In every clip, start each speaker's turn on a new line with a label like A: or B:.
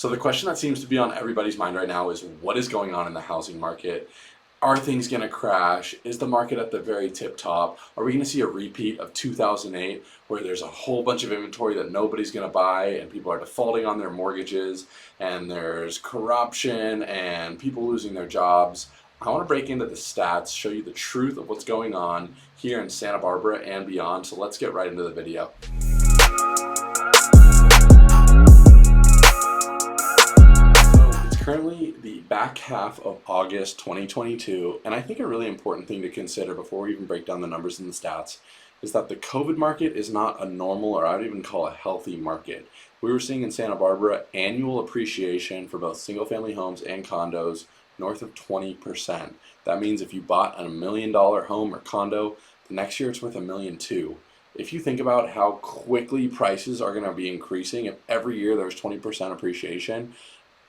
A: So the question that seems to be on everybody's mind right now is what is going on in the housing market? Are things going to crash? Is the market at the very tip top? Are we going to see a repeat of 2008 where there's a whole bunch of inventory that nobody's going to buy and people are defaulting on their mortgages and there's corruption and people losing their jobs? I want to break into the stats, show you the truth of what's going on here in Santa Barbara and beyond. So let's get right into the video. Currently the back half of August 2022, and I think a really important thing to consider before we even break down the numbers and the stats is that the COVID market is not a normal, or I would even call a healthy market. We were seeing in Santa Barbara annual appreciation for both single family homes and condos north of 20%. That means if you bought a $1 million home or condo, the next year it's worth $1.2 million. If you think about how quickly prices are going to be increasing, if every year there's 20% appreciation,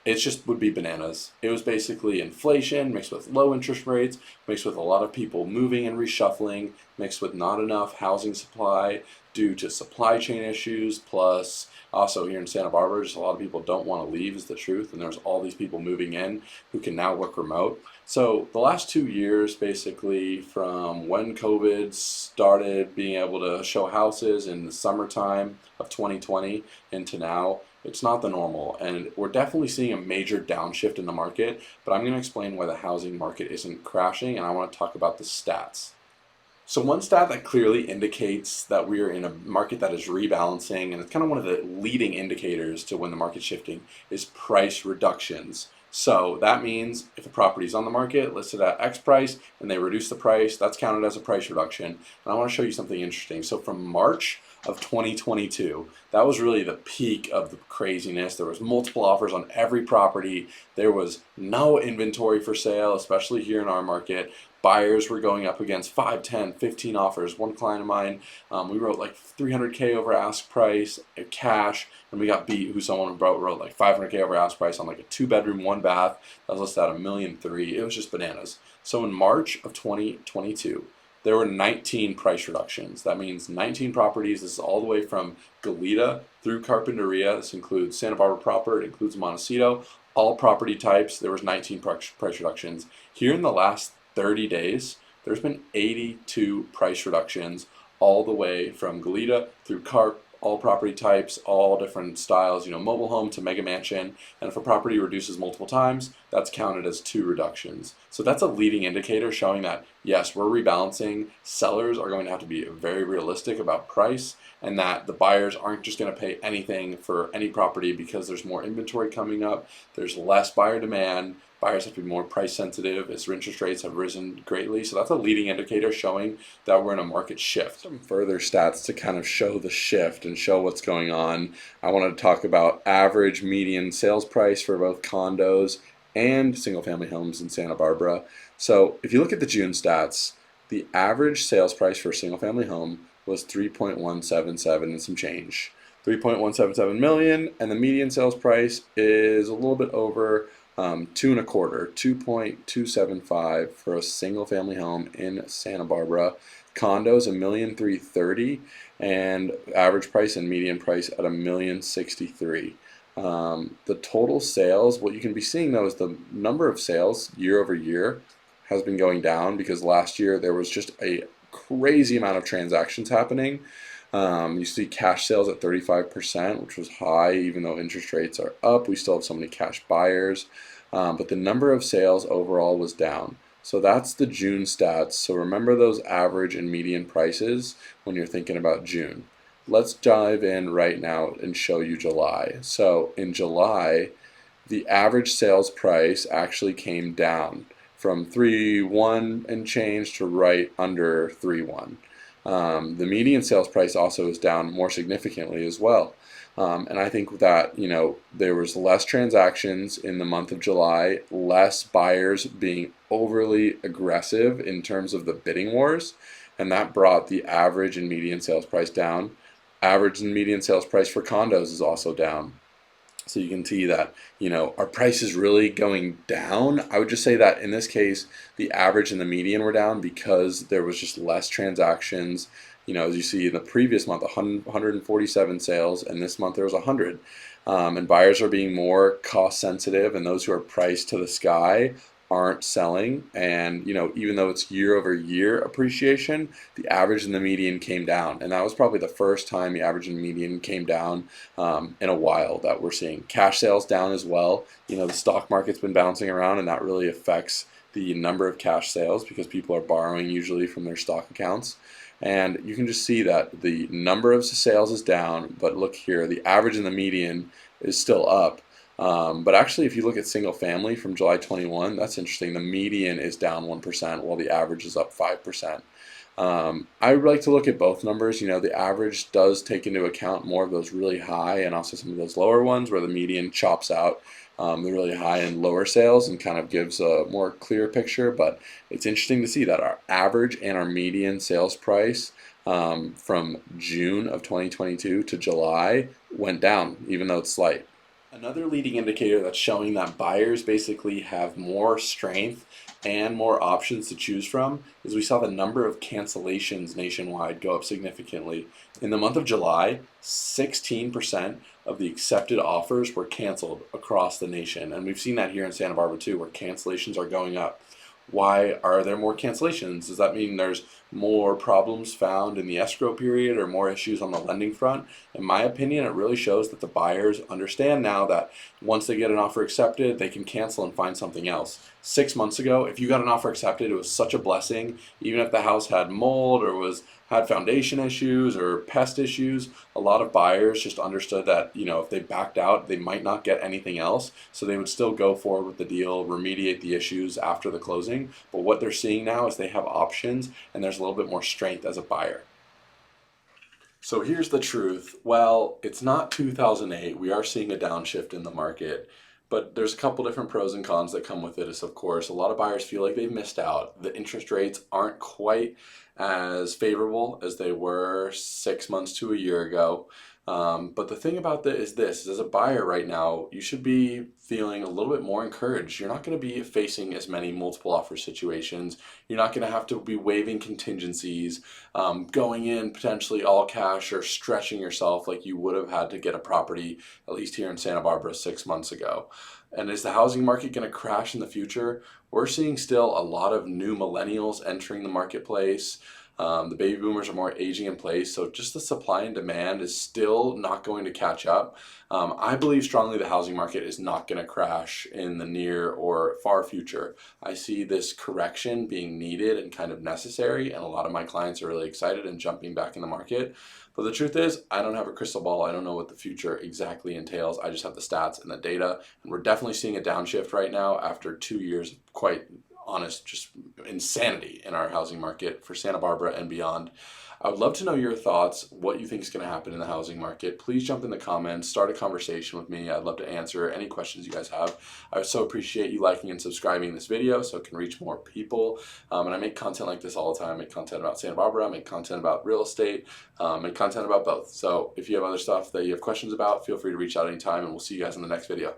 A: it just would be bananas. It was basically inflation mixed with low interest rates, mixed with a lot of people moving and reshuffling, mixed with not enough housing supply due to supply chain issues, plus also here in Santa Barbara, just a lot of people don't want to leave is the truth, and there's all these people moving in who can now work remote. So the last 2 years, basically from when COVID started being able to show houses in the summertime of 2020 into now, it's not the normal, and we're definitely seeing a major downshift in the market, but I'm going to explain why the housing market isn't crashing, and I want to talk about the stats. So one stat that clearly indicates that we are in a market that is rebalancing, and it's kind of one of the leading indicators to when the market's shifting, is price reductions. So that means if a property is on the market listed at X price and they reduce the price, that's counted as a price reduction. And I want to show you something interesting. So from March of 2022, that was really the peak of the craziness. There was multiple offers on every property. There was no inventory for sale, especially here in our market. Buyers were going up against 5, 10, 15 offers. One client of mine, we wrote like $300K over ask price, cash, and we got beat. Someone wrote like $500K over ask price on like a 2-bedroom, 1-bath. That was listed at $1.3 million. It was just bananas. So in March of 2022, there were 19 price reductions. That means 19 properties. This is all the way from Goleta through Carpinteria. This includes Santa Barbara proper. It includes Montecito. All property types. There was 19 price reductions. Here in the last 30 days, there's been 82 price reductions all the way from Goleta through Carp, all property types, all different styles, mobile home to mega mansion. And if a property reduces multiple times, that's counted as 2 reductions. So that's a leading indicator showing that, yes, we're rebalancing. Sellers are going to have to be very realistic about price, and that the buyers aren't just going to pay anything for any property because there's more inventory coming up, there's less buyer demand. Buyers have to be more price sensitive as interest rates have risen greatly. So that's a leading indicator showing that we're in a market shift. Some further stats to kind of show the shift and show what's going on. I wanted to talk about average median sales price for both condos and single family homes in Santa Barbara. So if you look at the June stats, the average sales price for a single family home was 3.177 and some change. 3.177 million, and the median sales price is a little bit over 2.25, 2.275 for a single family home in Santa Barbara. Condos $1,330,000, and average price and median price at $1,063,000. The total sales, what you can be seeing though is the number of sales year over year has been going down because last year there was just a crazy amount of transactions happening. You see cash sales at 35%, which was high, even though interest rates are up. We still have so many cash buyers, but the number of sales overall was down. So that's the June stats. So remember those average and median prices when you're thinking about June. Let's dive in right now and show you July. So in July, the average sales price actually came down from 3.1 and change to right under 3.1. The median sales price also is down more significantly as well. And I think that, there was less transactions in the month of July, less buyers being overly aggressive in terms of the bidding wars, and that brought the average and median sales price down. Average and median sales price for condos is also down. So you can see that, our price is really going down. I would just say that in this case, the average and the median were down because there was just less transactions As you see in the previous month, 147 sales, and this month there was 100. And buyers are being more cost sensitive, and those who are priced to the sky aren't selling. And even though it's year over year appreciation, the average and the median came down, and that was probably the first time the average and median came down in a while that we're seeing. Cash sales down as well. The stock market's been bouncing around, and that really affects the number of cash sales because people are borrowing usually from their stock accounts. And you can just see that the number of sales is down, but look here, the average and the median is still up. But actually, if you look at single family from July 21, that's interesting. The median is down 1%, while the average is up 5%. I would like to look at both numbers. The average does take into account more of those really high and also some of those lower ones, where the median chops out the really high and lower sales and kind of gives a more clear picture. But it's interesting to see that our average and our median sales price from June of 2022 to July went down, even though it's slight. Another leading indicator that's showing that buyers basically have more strength and more options to choose from is we saw the number of cancellations nationwide go up significantly. In the month of July, 16% of the accepted offers were canceled across the nation. And we've seen that here in Santa Barbara too, where cancellations are going up. Why are there more cancellations? Does that mean there's more problems found in the escrow period or more issues on the lending front? In my opinion, it really shows that the buyers understand now that once they get an offer accepted, they can cancel and find something else. 6 months ago, if you got an offer accepted, it was such a blessing. Even if the house had mold or had foundation issues or pest issues, a lot of buyers just understood that if they backed out, they might not get anything else, so they would still go forward with the deal, remediate the issues after the closing. But what they're seeing now is they have options, and there's a little bit more strength as a buyer. So here's the truth. Well, it's not 2008. We are seeing a downshift in the market, but there's a couple different pros and cons that come with it. Is, of course, a lot of buyers feel like they've missed out. The interest rates aren't quite as favorable as they were 6 months to a year ago. But the thing about that is this, as a buyer right now, you should be feeling a little bit more encouraged. You're not going to be facing as many multiple offer situations. You're not going to have to be waiving contingencies, going in potentially all cash or stretching yourself like you would have had to get a property, at least here in Santa Barbara 6 months ago. And is the housing market going to crash in the future? We're seeing still a lot of new millennials entering the marketplace. The baby boomers are more aging in place, so just the supply and demand is still not going to catch up. I believe strongly the housing market is not going to crash in the near or far future. I see this correction being needed and kind of necessary, and a lot of my clients are really excited and jumping back in the market. But the truth is, I don't have a crystal ball. I don't know what the future exactly entails. I just have the stats and the data, and we're definitely seeing a downshift right now after 2 years of quite honest, just insanity in our housing market for Santa Barbara and beyond. I would love to know your thoughts, what you think is going to happen in the housing market. Please jump in the comments, start a conversation with me. I'd love to answer any questions you guys have. I would so appreciate you liking and subscribing this video so it can reach more people. And I make content like this all the time. I make content about Santa Barbara, I make content about real estate, make content about both. So if you have other stuff that you have questions about, feel free to reach out anytime, and we'll see you guys in the next video.